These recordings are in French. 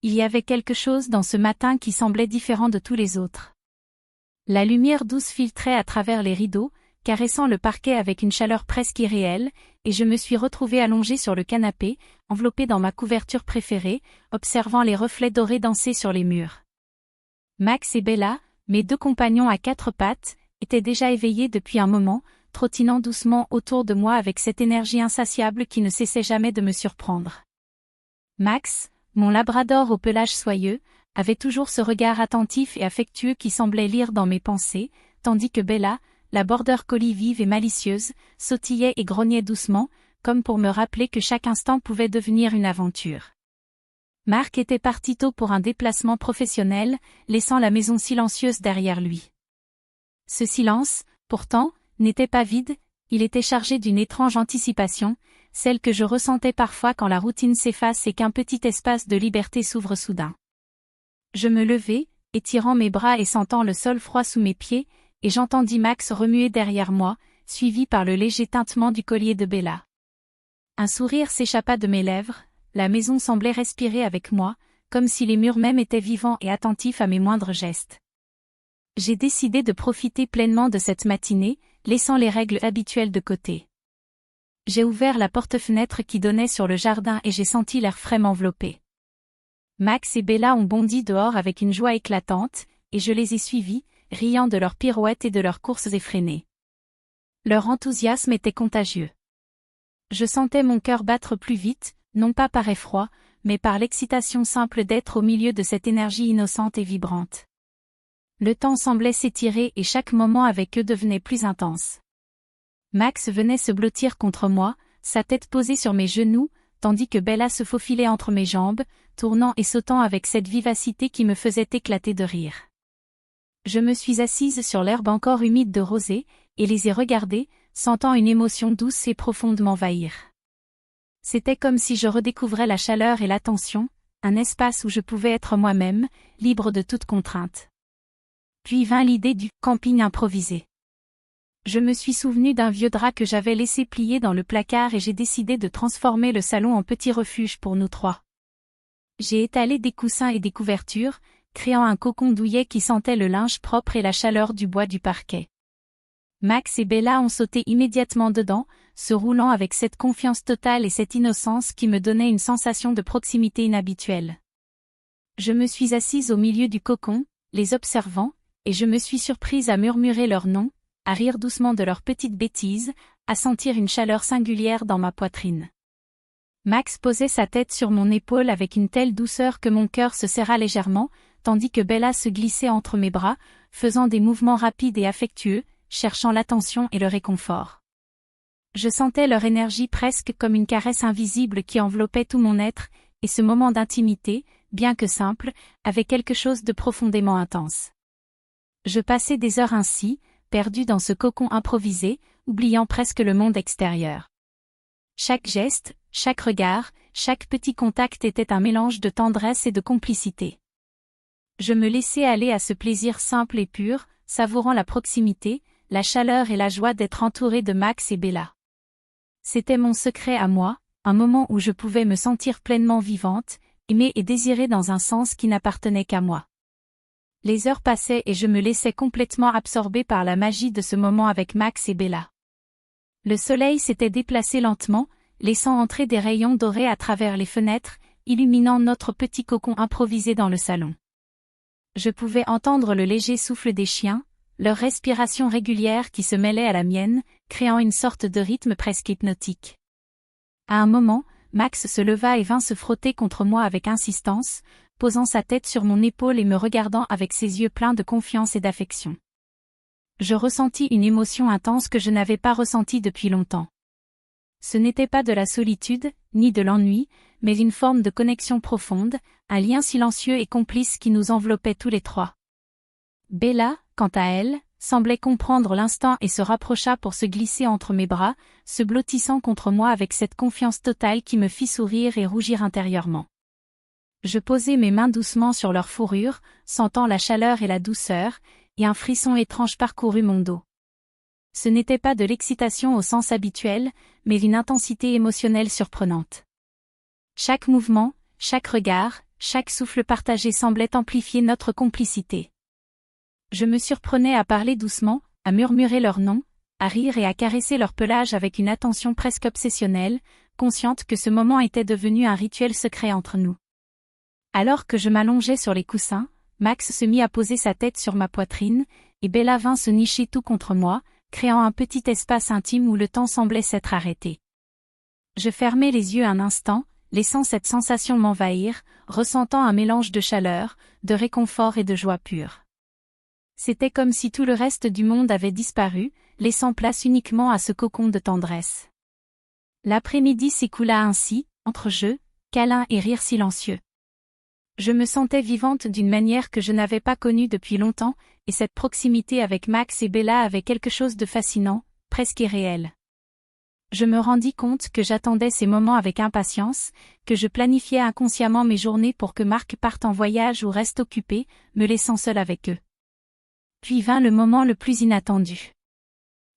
Il y avait quelque chose dans ce matin qui semblait différent de tous les autres. La lumière douce filtrait à travers les rideaux, caressant le parquet avec une chaleur presque irréelle, et je me suis retrouvée allongée sur le canapé, enveloppée dans ma couverture préférée, observant les reflets dorés danser sur les murs. Max et Bella, mes deux compagnons à quatre pattes, étaient déjà éveillés depuis un moment, trottinant doucement autour de moi avec cette énergie insatiable qui ne cessait jamais de me surprendre. Max, mon labrador au pelage soyeux, avait toujours ce regard attentif et affectueux qui semblait lire dans mes pensées, tandis que Bella, la border collie vive et malicieuse, sautillait et grognait doucement, comme pour me rappeler que chaque instant pouvait devenir une aventure. Marc était parti tôt pour un déplacement professionnel, laissant la maison silencieuse derrière lui. Ce silence, pourtant, n'était pas vide, il était chargé d'une étrange anticipation, celle que je ressentais parfois quand la routine s'efface et qu'un petit espace de liberté s'ouvre soudain. Je me levai, étirant mes bras et sentant le sol froid sous mes pieds, et j'entendis Max remuer derrière moi, suivi par le léger tintement du collier de Bella. Un sourire s'échappa de mes lèvres, la maison semblait respirer avec moi, comme si les murs même étaient vivants et attentifs à mes moindres gestes. J'ai décidé de profiter pleinement de cette matinée, laissant les règles habituelles de côté. J'ai ouvert la porte-fenêtre qui donnait sur le jardin et j'ai senti l'air frais m'envelopper. Max et Bella ont bondi dehors avec une joie éclatante, et je les ai suivis, riant de leurs pirouettes et de leurs courses effrénées. Leur enthousiasme était contagieux. Je sentais mon cœur battre plus vite, non pas par effroi, mais par l'excitation simple d'être au milieu de cette énergie innocente et vibrante. Le temps semblait s'étirer et chaque moment avec eux devenait plus intense. Max venait se blottir contre moi, sa tête posée sur mes genoux, tandis que Bella se faufilait entre mes jambes, tournant et sautant avec cette vivacité qui me faisait éclater de rire. Je me suis assise sur l'herbe encore humide de rosée, et les ai regardés, sentant une émotion douce et profonde m'envahir. C'était comme si je redécouvrais la chaleur et l'attention, un espace où je pouvais être moi-même, libre de toute contrainte. Puis vint l'idée du camping improvisé. Je me suis souvenu d'un vieux drap que j'avais laissé plier dans le placard et j'ai décidé de transformer le salon en petit refuge pour nous trois. J'ai étalé des coussins et des couvertures, créant un cocon douillet qui sentait le linge propre et la chaleur du bois du parquet. Max et Bella ont sauté immédiatement dedans, se roulant avec cette confiance totale et cette innocence qui me donnait une sensation de proximité inhabituelle. Je me suis assise au milieu du cocon, les observant, et je me suis surprise à murmurer leurs noms, à rire doucement de leurs petites bêtises, à sentir une chaleur singulière dans ma poitrine. Max posait sa tête sur mon épaule avec une telle douceur que mon cœur se serra légèrement, tandis que Bella se glissait entre mes bras, faisant des mouvements rapides et affectueux, cherchant l'attention et le réconfort. Je sentais leur énergie presque comme une caresse invisible qui enveloppait tout mon être, et ce moment d'intimité, bien que simple, avait quelque chose de profondément intense. Je passais des heures ainsi, perdu dans ce cocon improvisé, oubliant presque le monde extérieur. Chaque geste, chaque regard, chaque petit contact était un mélange de tendresse et de complicité. Je me laissais aller à ce plaisir simple et pur, savourant la proximité, la chaleur et la joie d'être entouré de Max et Bella. C'était mon secret à moi, un moment où je pouvais me sentir pleinement vivante, aimée et désirée dans un sens qui n'appartenait qu'à moi. Les heures passaient et je me laissais complètement absorber par la magie de ce moment avec Max et Bella. Le soleil s'était déplacé lentement, laissant entrer des rayons dorés à travers les fenêtres, illuminant notre petit cocon improvisé dans le salon. Je pouvais entendre le léger souffle des chiens, leur respiration régulière qui se mêlait à la mienne, créant une sorte de rythme presque hypnotique. À un moment, Max se leva et vint se frotter contre moi avec insistance, posant sa tête sur mon épaule et me regardant avec ses yeux pleins de confiance et d'affection. Je ressentis une émotion intense que je n'avais pas ressentie depuis longtemps. Ce n'était pas de la solitude, ni de l'ennui, mais une forme de connexion profonde, un lien silencieux et complice qui nous enveloppait tous les trois. Bella, quant à elle, semblait comprendre l'instant et se rapprocha pour se glisser entre mes bras, se blottissant contre moi avec cette confiance totale qui me fit sourire et rougir intérieurement. Je posai mes mains doucement sur leur fourrure, sentant la chaleur et la douceur, et un frisson étrange parcourut mon dos. Ce n'était pas de l'excitation au sens habituel, mais une intensité émotionnelle surprenante. Chaque mouvement, chaque regard, chaque souffle partagé semblait amplifier notre complicité. Je me surprenais à parler doucement, à murmurer leurs noms, à rire et à caresser leur pelage avec une attention presque obsessionnelle, consciente que ce moment était devenu un rituel secret entre nous. Alors que je m'allongeais sur les coussins, Max se mit à poser sa tête sur ma poitrine, et Bella vint se nicher tout contre moi, créant un petit espace intime où le temps semblait s'être arrêté. Je fermai les yeux un instant, laissant cette sensation m'envahir, ressentant un mélange de chaleur, de réconfort et de joie pure. C'était comme si tout le reste du monde avait disparu, laissant place uniquement à ce cocon de tendresse. L'après-midi s'écoula ainsi, entre jeux, câlins et rires silencieux. Je me sentais vivante d'une manière que je n'avais pas connue depuis longtemps, et cette proximité avec Max et Bella avait quelque chose de fascinant, presque irréel. Je me rendis compte que j'attendais ces moments avec impatience, que je planifiais inconsciemment mes journées pour que Marc parte en voyage ou reste occupé, me laissant seule avec eux. Puis vint le moment le plus inattendu.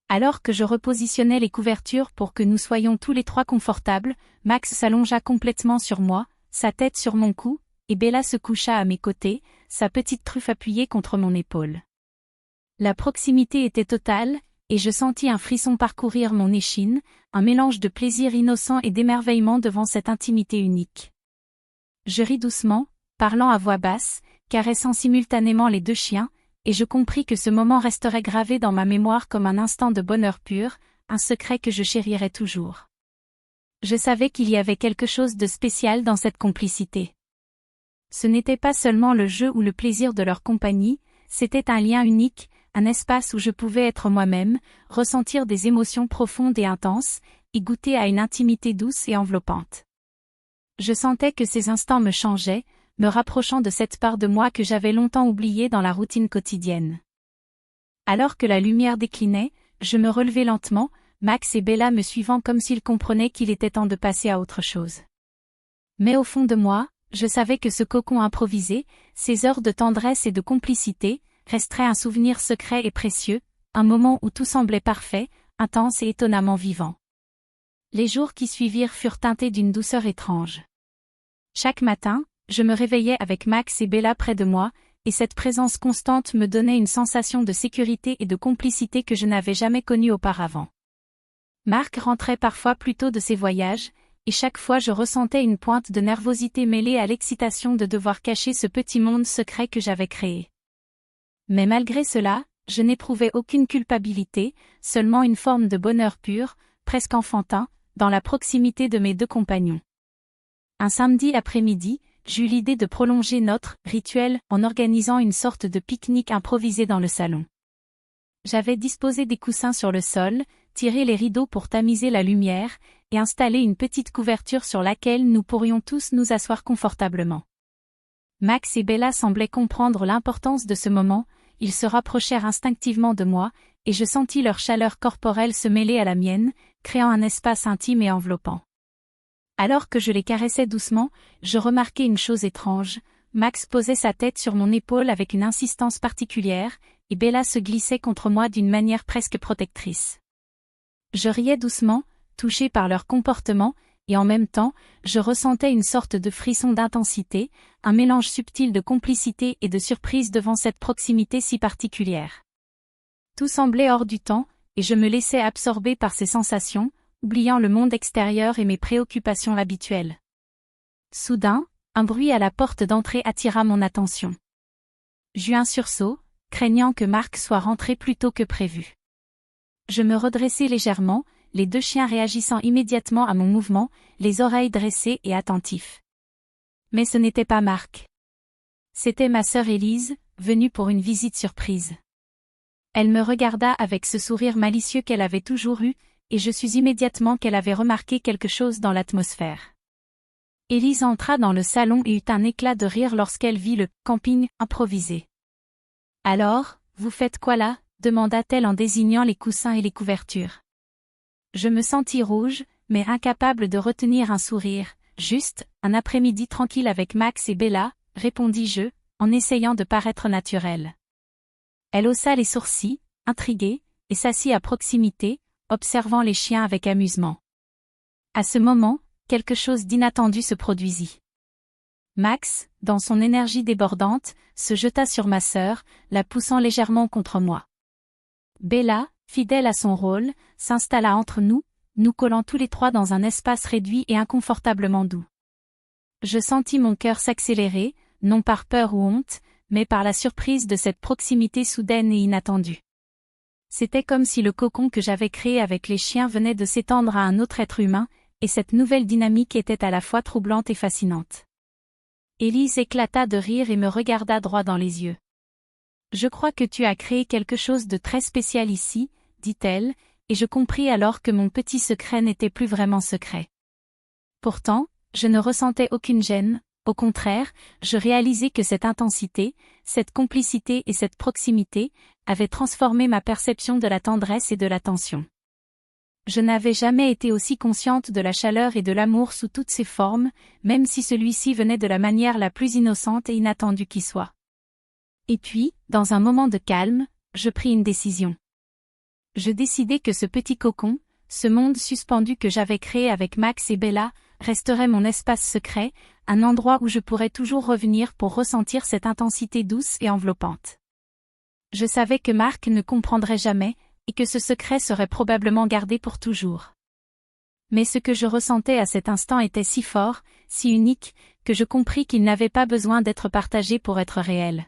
Alors que je repositionnais les couvertures pour que nous soyons tous les trois confortables, Max s'allongea complètement sur moi, sa tête sur mon cou, et Bella se coucha à mes côtés, sa petite truffe appuyée contre mon épaule. La proximité était totale, et je sentis un frisson parcourir mon échine, un mélange de plaisir innocent et d'émerveillement devant cette intimité unique. Je ris doucement, parlant à voix basse, caressant simultanément les deux chiens, et je compris que ce moment resterait gravé dans ma mémoire comme un instant de bonheur pur, un secret que je chérirais toujours. Je savais qu'il y avait quelque chose de spécial dans cette complicité. Ce n'était pas seulement le jeu ou le plaisir de leur compagnie, c'était un lien unique, un espace où je pouvais être moi-même, ressentir des émotions profondes et intenses, y goûter à une intimité douce et enveloppante. Je sentais que ces instants me changeaient, me rapprochant de cette part de moi que j'avais longtemps oubliée dans la routine quotidienne. Alors que la lumière déclinait, je me relevai lentement, Max et Bella me suivant comme s'ils comprenaient qu'il était temps de passer à autre chose. Mais au fond de moi, je savais que ce cocon improvisé, ces heures de tendresse et de complicité, resterait un souvenir secret et précieux, un moment où tout semblait parfait, intense et étonnamment vivant. Les jours qui suivirent furent teintés d'une douceur étrange. Chaque matin, je me réveillais avec Max et Bella près de moi, et cette présence constante me donnait une sensation de sécurité et de complicité que je n'avais jamais connue auparavant. Marc rentrait parfois plus tôt de ses voyages, et chaque fois je ressentais une pointe de nervosité mêlée à l'excitation de devoir cacher ce petit monde secret que j'avais créé. Mais malgré cela, je n'éprouvais aucune culpabilité, seulement une forme de bonheur pur, presque enfantin, dans la proximité de mes deux compagnons. Un samedi après-midi, j'eus l'idée de prolonger notre rituel en organisant une sorte de pique-nique improvisé dans le salon. J'avais disposé des coussins sur le sol, tiré les rideaux pour tamiser la lumière, et installé une petite couverture sur laquelle nous pourrions tous nous asseoir confortablement. Max et Bella semblaient comprendre l'importance de ce moment, ils se rapprochèrent instinctivement de moi, et je sentis leur chaleur corporelle se mêler à la mienne, créant un espace intime et enveloppant. Alors que je les caressais doucement, je remarquai une chose étrange, Max posait sa tête sur mon épaule avec une insistance particulière, et Bella se glissait contre moi d'une manière presque protectrice. Je riais doucement, touché par leur comportement, et en même temps, je ressentais une sorte de frisson d'intensité, un mélange subtil de complicité et de surprise devant cette proximité si particulière. Tout semblait hors du temps, et je me laissais absorber par ces sensations, oubliant le monde extérieur et mes préoccupations habituelles. Soudain, un bruit à la porte d'entrée attira mon attention. J'eus un sursaut, craignant que Marc soit rentré plus tôt que prévu. Je me redressai légèrement, les deux chiens réagissant immédiatement à mon mouvement, les oreilles dressées et attentifs. Mais ce n'était pas Marc. C'était ma sœur Élise, venue pour une visite surprise. Elle me regarda avec ce sourire malicieux qu'elle avait toujours eu, et je sus immédiatement qu'elle avait remarqué quelque chose dans l'atmosphère. Élise entra dans le salon et eut un éclat de rire lorsqu'elle vit le camping improvisé. « Alors, vous faites quoi là ?» demanda-t-elle en désignant les coussins et les couvertures. Je me sentis rouge, mais incapable de retenir un sourire. « Juste, un après-midi tranquille avec Max et Bella », répondis-je, en essayant de paraître naturel. Elle haussa les sourcils, intriguée, et s'assit à proximité, observant les chiens avec amusement. À ce moment, quelque chose d'inattendu se produisit. Max, dans son énergie débordante, se jeta sur ma sœur, la poussant légèrement contre moi. Bella, fidèle à son rôle, s'installa entre nous, nous collant tous les trois dans un espace réduit et inconfortablement doux. Je sentis mon cœur s'accélérer, non par peur ou honte, mais par la surprise de cette proximité soudaine et inattendue. C'était comme si le cocon que j'avais créé avec les chiens venait de s'étendre à un autre être humain, et cette nouvelle dynamique était à la fois troublante et fascinante. Élise éclata de rire et me regarda droit dans les yeux. « Je crois que tu as créé quelque chose de très spécial ici, » dit-elle, et je compris alors que mon petit secret n'était plus vraiment secret. Pourtant, je ne ressentais aucune gêne, au contraire, je réalisais que cette intensité, cette complicité et cette proximité avaient transformé ma perception de la tendresse et de l'attention. Je n'avais jamais été aussi consciente de la chaleur et de l'amour sous toutes ses formes, même si celui-ci venait de la manière la plus innocente et inattendue qui soit. Et puis, dans un moment de calme, je pris une décision. Je décidai que ce petit cocon, ce monde suspendu que j'avais créé avec Max et Bella, resterait mon espace secret, un endroit où je pourrais toujours revenir pour ressentir cette intensité douce et enveloppante. Je savais que Marc ne comprendrait jamais, et que ce secret serait probablement gardé pour toujours. Mais ce que je ressentais à cet instant était si fort, si unique, que je compris qu'il n'avait pas besoin d'être partagé pour être réel.